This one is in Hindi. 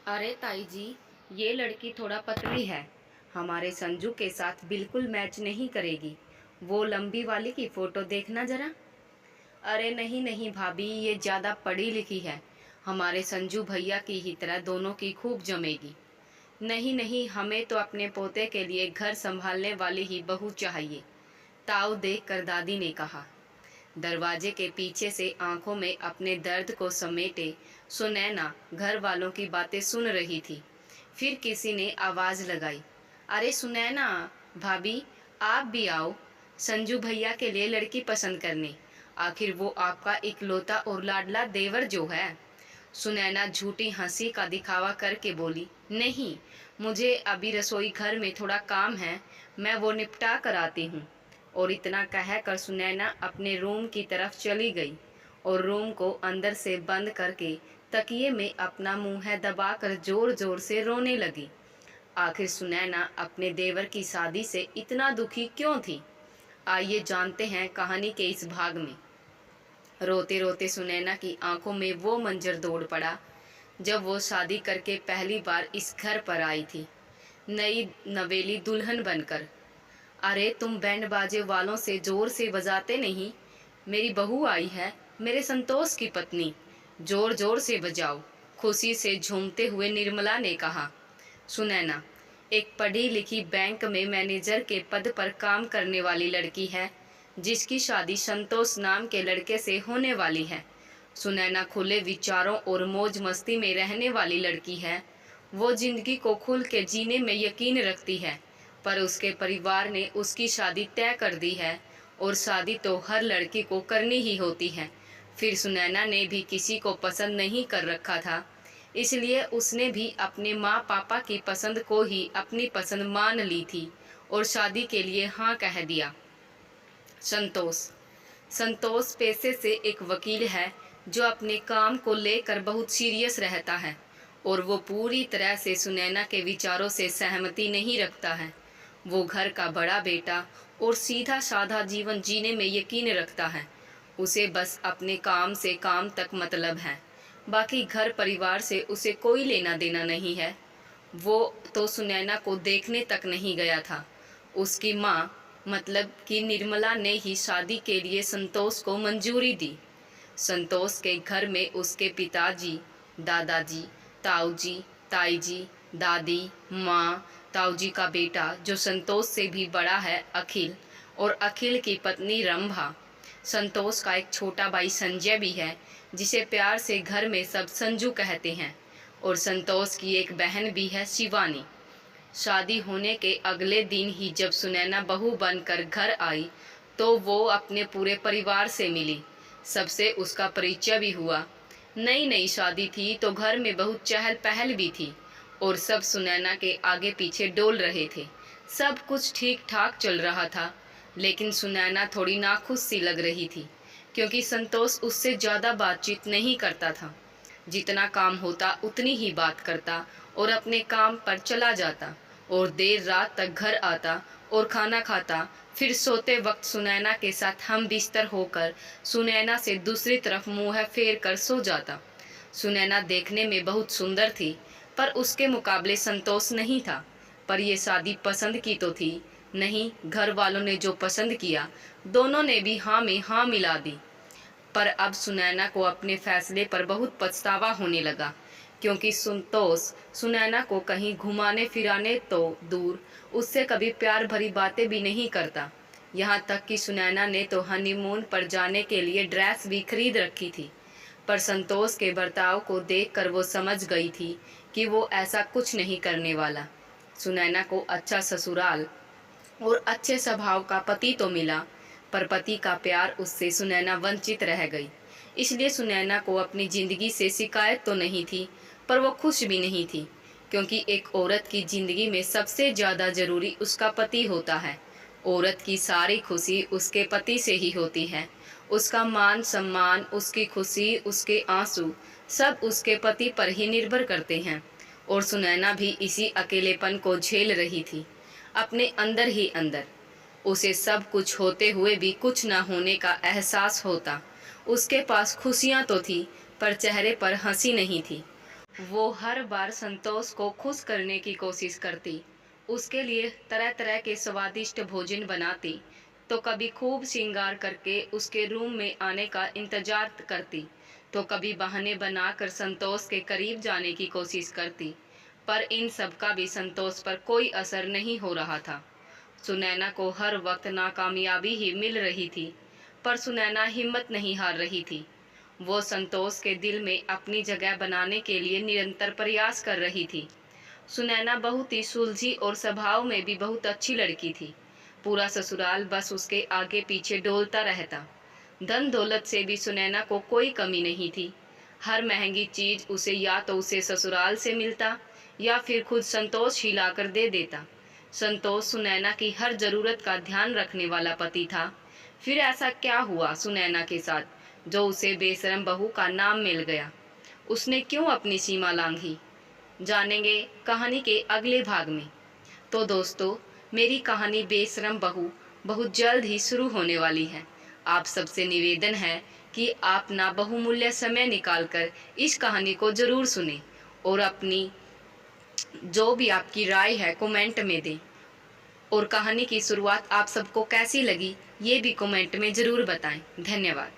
अरे ताई जी, ये लड़की थोड़ा पतली है। हमारे संजू के साथ बिल्कुल मैच नहीं करेगी। वो लंबी वाली की फोटो देखना जरा। अरे नहीं नहीं भाभी, ये ज़्यादा पढ़ी लिखी है। हमारे संजू भैया की ही तरह दोनों की खूब जमेगी। नहीं नहीं, हमें तो अपने पोते के लिए घर संभालने वाली ही बहू चाहिए, ताऊ देख कर दादी ने कहा। दरवाजे के पीछे से आंखों में अपने दर्द को समेटे सुनैना घर वालों की बातें सुन रही थी। फिर किसी ने आवाज़ लगाई, अरे सुनैना भाभी, आप भी आओ संजू भैया के लिए लड़की पसंद करने। आखिर वो आपका इकलौता और लाडला देवर जो है। सुनैना झूठी हंसी का दिखावा करके बोली, नहीं, मुझे अभी रसोई घर में थोड़ा काम है, मैं वो निपटा कर आती हूँ। और इतना कहकर सुनैना अपने रूम की तरफ चली गई और रूम को अंदर से बंद करके तकिए में अपना मुंह दबाकर जोर जोर से रोने लगी। आखिर सुनैना अपने देवर की शादी से इतना दुखी क्यों थी? आइए जानते हैं कहानी के इस भाग में। रोते रोते सुनैना की आंखों में वो मंजर दौड़ पड़ा जब वो शादी करके पहली बार इस घर पर आई थी, नई नवेली दुल्हन बनकर। अरे तुम बैंड बाजे वालों से जोर से बजाते नहीं, मेरी बहू आई है, मेरे संतोष की पत्नी, जोर जोर से बजाओ, खुशी से झूमते हुए निर्मला ने कहा। सुनैना एक पढ़ी लिखी बैंक में मैनेजर के पद पर काम करने वाली लड़की है, जिसकी शादी संतोष नाम के लड़के से होने वाली है। सुनैना खुले विचारों और मौज मस्ती में रहने वाली लड़की है। वो जिंदगी को खुल के जीने में यकीन रखती है, पर उसके परिवार ने उसकी शादी तय कर दी है और शादी तो हर लड़की को करनी ही होती है। फिर सुनैना ने भी किसी को पसंद नहीं कर रखा था, इसलिए उसने भी अपने माँ पापा की पसंद को ही अपनी पसंद मान ली थी और शादी के लिए हाँ कह दिया। संतोष संतोष पेशे से एक वकील है जो अपने काम को लेकर बहुत सीरियस रहता है और वो पूरी तरह से सुनैना के विचारों से सहमति नहीं रखता है। वो घर का बड़ा बेटा और सीधा साधा जीवन जीने में यकीन रखता है। उसे बस अपने काम से काम तक मतलब है, बाकी घर परिवार से उसे कोई लेना देना नहीं है। वो तो सुनैना को देखने तक नहीं गया था। उसकी माँ मतलब कि निर्मला ने ही शादी के लिए संतोष को मंजूरी दी। संतोष के घर में उसके पिताजी, दादाजी, ताऊजी, ताईजी, दादी, माँ, ताऊजी का बेटा जो संतोष से भी बड़ा है अखिल, और अखिल की पत्नी रंभा। संतोष का एक छोटा भाई संजय भी है, जिसे प्यार से घर में सब संजू कहते हैं, और संतोष की एक बहन भी है शिवानी। शादी होने के अगले दिन ही जब सुनैना बहू बनकर घर आई तो वो अपने पूरे परिवार से मिली। सबसे उसका परिचय भी हुआ। नई नई शादी थी तो घर में बहुत चहल पहल भी थी और सब सुनैना के आगे पीछे डोल रहे थे। सब कुछ ठीक ठाक चल रहा था, लेकिन सुनैना थोड़ी नाखुश सी लग रही थी क्योंकि संतोष उससे ज़्यादा बातचीत नहीं करता था। जितना काम होता उतनी ही बात करता और अपने काम पर चला जाता और देर रात तक घर आता और खाना खाता। फिर सोते वक्त सुनैना के साथ हम बिस्तर होकर सुनैना से दूसरी तरफ मुंह फेर कर सो जाता। सुनैना देखने में बहुत सुंदर थी, पर उसके मुकाबले संतोष नहीं था। पर ये शादी पसंद की तो थी नहीं, घर वालों ने जो पसंद किया दोनों ने भी हाँ में हाँ मिला दी। पर अब सुनैना को अपने फैसले पर बहुत पछतावा होने लगा, क्योंकि संतोष सुनैना को कहीं घुमाने फिराने तो दूर, उससे कभी प्यार भरी बातें भी नहीं करता। यहाँ तक कि सुनैना ने तो हनीमून पर जाने के लिए ड्रेस भी खरीद रखी थी। पर संतोष के बर्ताव को देखकर वो समझ गई थी कि वो ऐसा कुछ नहीं करने वाला। सुनैना को अच्छा ससुराल और अच्छे स्वभाव का पति तो मिला, पर पति का प्यार उससे सुनैना वंचित रह गई। इसलिए सुनैना को अपनी ज़िंदगी से शिकायत तो नहीं थी, पर वो खुश भी नहीं थी, क्योंकि एक औरत की ज़िंदगी में सबसे ज़्यादा ज़रूरी उसका पति होता है। औरत की सारी खुशी उसके पति से ही होती है। उसका मान सम्मान, उसकी खुशी, उसके आंसू सब उसके पति पर ही निर्भर करते हैं। और सुनैना भी इसी अकेलेपन को झेल रही थी अपने अंदर ही अंदर। उसे सब कुछ होते हुए भी कुछ न होने का एहसास होता। उसके पास खुशियाँ तो थी, पर चेहरे पर हंसी नहीं थी। वो हर बार संतोष को खुश करने की कोशिश करती, उसके लिए तरह तरह के स्वादिष्ट भोजन बनाती, तो कभी खूब श्रृंगार करके उसके रूम में आने का इंतजार करती, तो कभी बहाने बनाकर संतोष के करीब जाने की कोशिश करती। पर इन सब का भी संतोष पर कोई असर नहीं हो रहा था। सुनैना को हर वक्त नाकामयाबी ही मिल रही थी, पर सुनैना हिम्मत नहीं हार रही थी। वो संतोष के दिल में अपनी जगह बनाने के लिए निरंतर प्रयास कर रही थी। सुनैना बहुत ही सुलझी और स्वभाव में भी बहुत अच्छी लड़की थी। पूरा ससुराल बस उसके आगे पीछे डोलता रहता। धन दौलत से भी सुनैना को कोई कमी नहीं थी। हर महंगी चीज उसे या तो उसे ससुराल से मिलता या फिर खुद संतोष ही लाकर दे देता। संतोष सुनैना की हर जरूरत का ध्यान रखने वाला पति था। फिर ऐसा क्या हुआ सुनैना के साथ जो उसे बेशरम बहू का नाम मिल गया? उसने क्यों अपनी सीमा लांघी? जानेंगे कहानी के अगले भाग में। तो दोस्तों, मेरी कहानी बेशरम बहू बहुत जल्द ही शुरू होने वाली है। आप सबसे निवेदन है कि आप ना बहुमूल्य समय निकालकर इस कहानी को जरूर सुनें और अपनी जो भी आपकी राय है कमेंट में दें। और कहानी की शुरुआत आप सबको कैसी लगी ये भी कमेंट में ज़रूर बताएं। धन्यवाद।